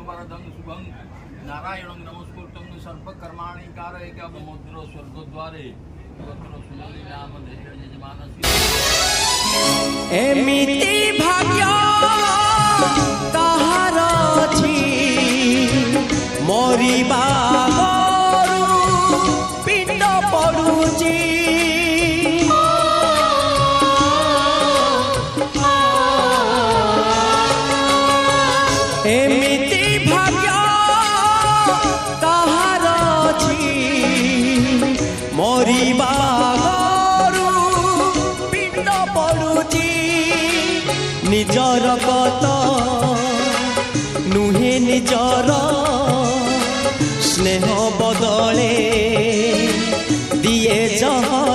वरदं शुभं नारायणं नमस्कृतं सर्वकर्माणि कारयिका समुद्र स्वर्गद्वारे गोत्र सुनली नाम धैर्य यजमानस्य एमिति भाग्य ताहार अछि मरिबा पिंड पड़ुची एमिति भाग्य ताहार अछि मरिबा पिंड पड़ुची निजर गत नुहे निजर स्नेह बदले दिए जहाँ